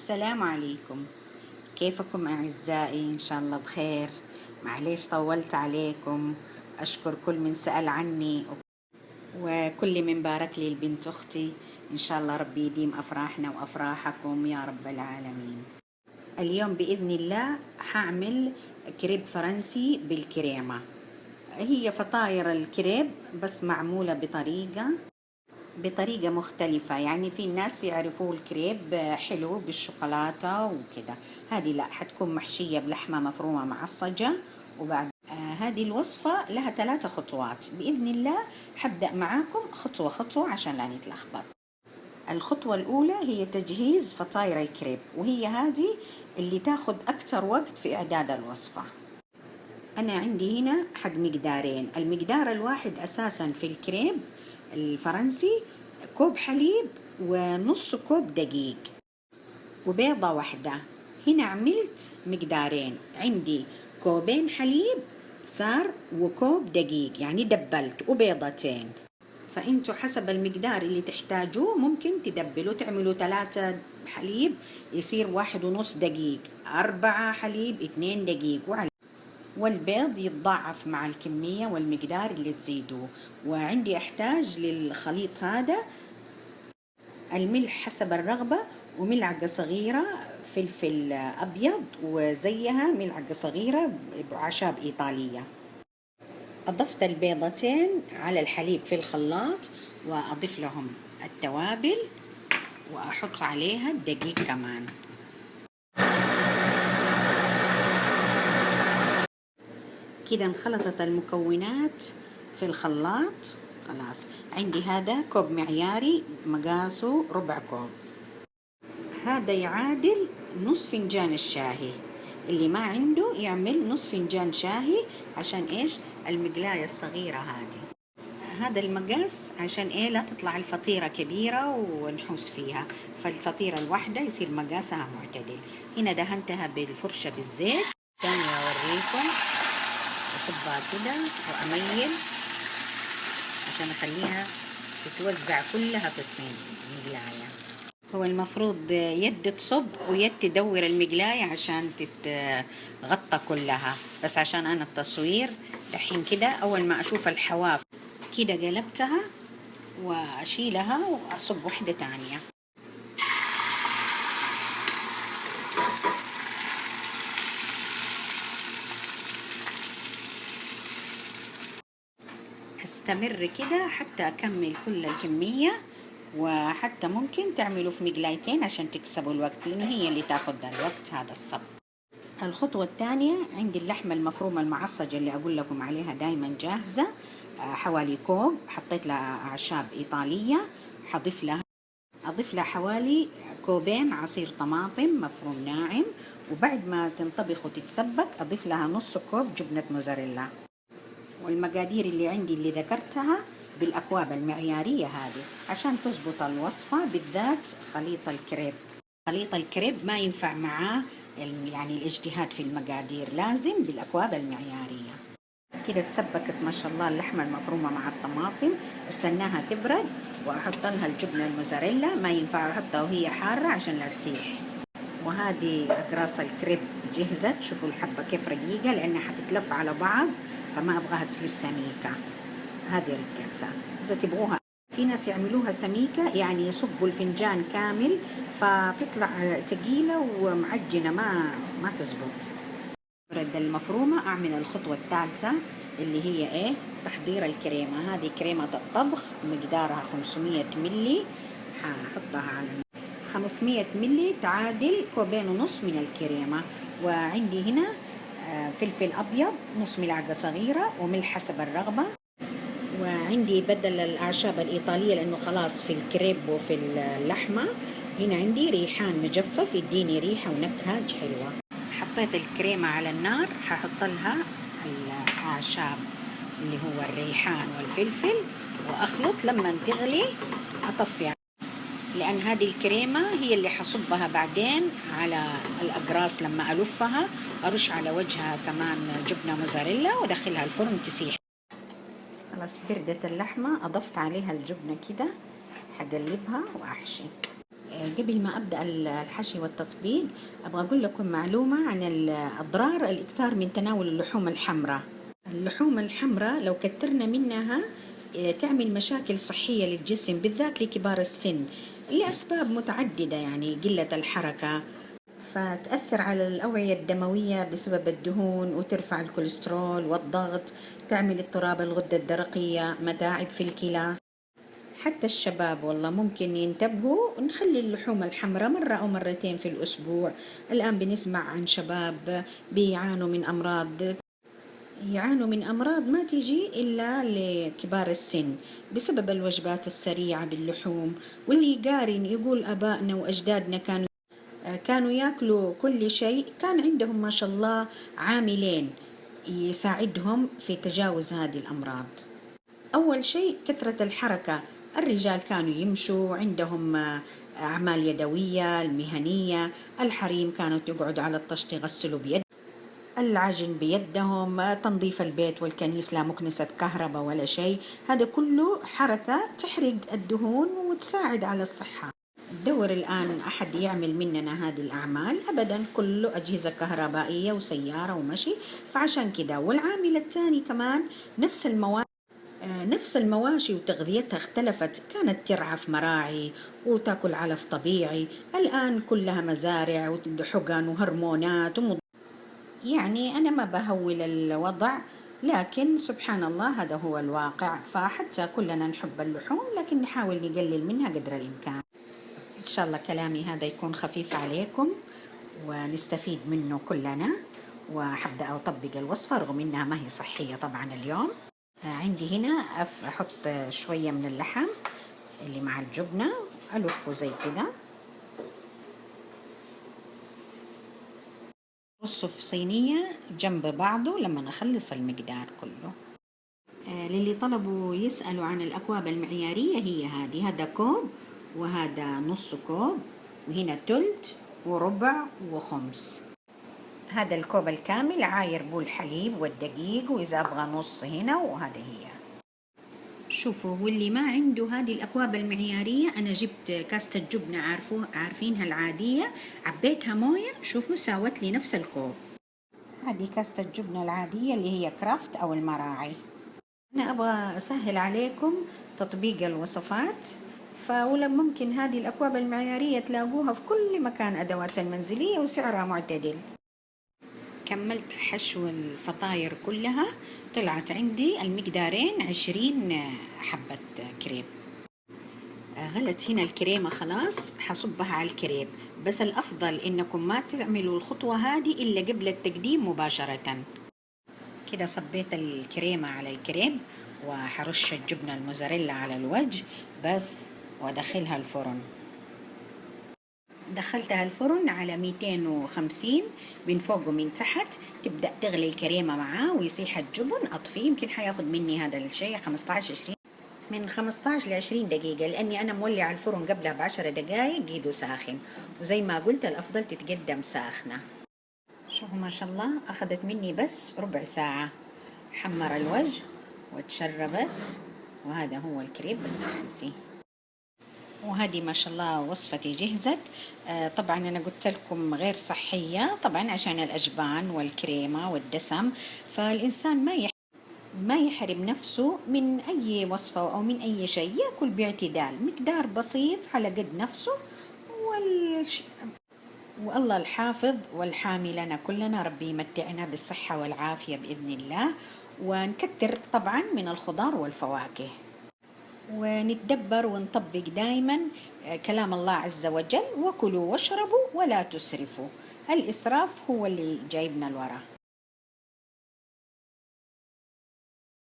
السلام عليكم. كيفكم أعزائي؟ إن شاء الله بخير. معليش طولت عليكم. أشكر كل من سأل عني وكل من بارك لي البنت أختي. إن شاء الله ربي يديم أفراحنا وأفراحكم يا رب العالمين. اليوم بإذن الله حعمل كريب فرنسي بالكريمة. هي فطاير الكريب بس معمولة بطريقة مختلفة، يعني في الناس يعرفوا الكريب حلو بالشوكولاتة وكده. هذه لا، حتكون محشية بلحمة مفرومة معصجة. وبعد هذه الوصفة لها 3 خطوات بإذن الله. حبدأ معاكم خطوة خطوة عشان لا نتلخبط. الخطوة الأولى هي تجهيز فطاير الكريب، وهي هذه اللي تاخد أكتر وقت في إعداد الوصفة. أنا عندي هنا حق مقدارين. المقدار الواحد أساسا في الكريب الفرنسي كوب حليب ونص كوب دقيق وبيضة واحدة. هنا عملت مقدارين، عندي كوبين حليب صار وكوب دقيق، يعني دبلت، وبيضتين. فانتوا حسب المقدار اللي تحتاجوه ممكن تدبلوا، تعملوا 3 حليب يصير 1.5 دقيق، 4 حليب 2 دقيق، والبيض يتضاعف مع الكمية والمقدار اللي تزيدوه. وعندي أحتاج للخليط هذا الملح حسب الرغبة، وملعقة صغيرة فلفل أبيض، وزيها ملعقة صغيرة أعشاب إيطالية. أضفت البيضتين على الحليب في الخلاط، وأضيف لهم التوابل، وأحط عليها الدقيق كمان. كده انخلطت المكونات في الخلاط. خلاص عندي هذا كوب معياري مقاسه ربع كوب، هذا يعادل نص فنجان الشاهي. اللي ما عنده يعمل نص فنجان شاهي. عشان ايش؟ المقلاية الصغيرة هذا المقاس عشان ايه؟ لا تطلع الفطيرة كبيرة ونحوس فيها، فالفطيرة الواحدة يصير مقاسها معتدل. هنا دهنتها بالفرشة بالزيت. ثانية اوريكم. أصبها كده وأميل عشان أخليها تتوزع كلها في الصين المقلاية. هو المفروض يد تصب ويد تدور المقلاية عشان تتغطى كلها، بس عشان أنا التصوير الحين كده أول ما أشوف الحواف كده قلبتها وأشيلها وأصب واحدة تانية. استمر كده حتى أكمل كل الكمية، وحتى ممكن تعملوا في مقلايتين عشان تكسبوا الوقت، لأنه هي اللي تاخد الوقت هذا الصب. الخطوة الثانية عندي اللحمة المفرومة المعصجة اللي أقول لكم عليها دايما جاهزة، حوالي كوب. حطيت لها أعشاب إيطالية. أضيف لها حوالي كوبين عصير طماطم مفروم ناعم، وبعد ما تنطبخ وتتسبك أضيف لها نص كوب جبنة موزاريلا. والمقادير اللي عندي اللي ذكرتها بالأكواب المعيارية هذه عشان تزبط الوصفة، بالذات خليط الكريب ما ينفع معاه يعني الاجتهاد في المقادير، لازم بالأكواب المعيارية. كده تسبكت ما شاء الله اللحمة المفرومة مع الطماطم. استناها تبرد وأحط لها الجبنة الموزاريلا. ما ينفع أحطها وهي حارة عشان لا تسيح. وهذه أقراص الكريب جهزت. شوفوا الحبة كيف رقيقة، لأنها حتتلف على بعض فما أبغاها تصير سميكة. هذه رقتها. إذا تبغوها في ناس يعملوها سميكة، يعني يصبوا الفنجان كامل فتطلع تقيلة ومعجنة، ما تزبط. برد المفرومة أعمل الخطوة الثالثة اللي هي إيه؟ تحضير الكريمة. هذه كريمة الطبخ مقدارها 500 ملي. ححطها على 500 ملي تعادل كوبين ونص من الكريمة. وعندي هنا فلفل أبيض نص ملعقة صغيرة، وملح حسب الرغبة. وعندي بدل الأعشاب الإيطالية لأنه خلاص في الكريب وفي اللحمة. هنا عندي ريحان مجفف يديني ريحة ونكهة حلوة. حطيت الكريمة على النار، ححط لها الأعشاب اللي هو الريحان والفلفل، وأخلط. لما تغلي أطفي، لأن هذه الكريمة هي اللي حصبها بعدين على الأقراص. لما ألفها أرش على وجهها كمان جبنة موزاريلا وأدخلها الفرن تسيح. خلاص بردت اللحمة، أضفت عليها الجبنة كده، حقلبها وأحشي. قبل ما أبدأ الحشي والتطبيق أبغى أقول لكم معلومة عن الأضرار الإكثار من تناول اللحوم الحمراء. اللحوم الحمراء لو كترنا منها تعمل مشاكل صحية للجسم بالذات لكبار السن لأسباب متعددة، يعني قلة الحركة، فتأثر على الأوعية الدموية بسبب الدهون وترفع الكوليسترول والضغط، تعمل اضطراب الغدة الدرقية، متاعب في الكلى. حتى الشباب والله ممكن ينتبهوا نخلي اللحوم الحمراء مرة أو مرتين في الأسبوع. الآن بنسمع عن شباب يعانوا من أمراض ما تيجي إلا لكبار السن بسبب الوجبات السريعة باللحوم. واللي يقارن يقول أبائنا وأجدادنا كانوا يأكلوا كل شيء، كان عندهم ما شاء الله عاملين يساعدهم في تجاوز هذه الأمراض. أول شيء كثرة الحركة، الرجال كانوا يمشوا، عندهم أعمال يدوية المهنية، الحريم كانوا يقعدوا على الطشت يغسلوا بيد العجن بيدهم، تنظيف البيت والكنيس لا مكنسة كهرباء ولا شيء، هذا كله حركة تحرق الدهون وتساعد على الصحة. دور الآن أحد يعمل مننا هذه الأعمال أبدا، كله أجهزة كهربائية وسيارة ومشي، فعشان كده. والعامل الثاني كمان نفس المواشي وتغذيتها اختلفت، كانت ترعى في مراعي وتاكل علف طبيعي، الآن كلها مزارع وحقن وهرمونات يعني أنا ما بهول الوضع، لكن سبحان الله هذا هو الواقع. فحتى كلنا نحب اللحوم لكن نحاول نقلل منها قدر الإمكان. إن شاء الله كلامي هذا يكون خفيف عليكم ونستفيد منه كلنا، وحبدأ أطبق الوصفة رغم إنها ما هي صحية طبعا اليوم. عندي هنا أحط شوية من اللحم اللي مع الجبنة، ألفه زي كده، رصه في صينية جنب بعضه لما نخلص المقدار كله. للي طلبوا يسألوا عن الأكواب المعيارية، هي هذا كوب وهذا نص كوب وهنا تلت وربع وخمس. هذا الكوب الكامل عاير بو الحليب والدقيق، وإذا أبغى نص هنا، وهذا هي. شوفوا، واللي ما عنده هذه الأكواب المعيارية أنا جبت كاسة جبنة عارفينها العادية، عبيتها موية، شوفوا ساوت لي نفس الكوب. هذه كاسة الجبنة العادية اللي هي كرافت أو المراعي. أنا أبغى أسهل عليكم تطبيق الوصفات، فولا ممكن هذه الأكواب المعيارية تلاقوها في كل مكان، أدوات المنزلية وسعرها معتدل. كملت حشو الفطاير كلها، طلعت عندي المقدارين 20 حبة كريب. غلت هنا الكريمة خلاص، حصبها على الكريب، بس الأفضل إنكم ما تعملوا الخطوة هذه إلا قبل التقديم مباشرة. كده صبيت الكريمة على الكريب وحرش الجبنة الموزاريلا على الوجه بس، وأدخلها الفرن. دخلتها الفرن على 250 من فوق ومن تحت، تبدأ تغلي الكريمة معاه ويصيح الجبن. أطفيه، يمكن حياخد مني هذا الشيء 15 ل 20 دقيقة، لأني أنا مولع الفرن قبلها ب10 دقائق قيده ساخن، وزي ما قلت الأفضل تتقدم ساخنة. شوفوا ما شاء الله أخذت مني بس ربع ساعة، حمر الوجه وتشربت، وهذا هو الكريب الفرنسي. وهذه ما شاء الله وصفتي جهزت. طبعا أنا قلت لكم غير صحية طبعا عشان الأجبان والكريمة والدسم، فالإنسان ما يحرم نفسه من أي وصفة أو من أي شيء، يأكل باعتدال، مقدار بسيط على قد نفسه، والله الحافظ والحامي لنا كلنا، ربي يمتعنا بالصحة والعافية بإذن الله. ونكتر طبعا من الخضار والفواكه، ونتدبر ونطبق دائما كلام الله عز وجل، وكلوا واشربوا ولا تسرفوا، الإسراف هو اللي جايبنا الورا.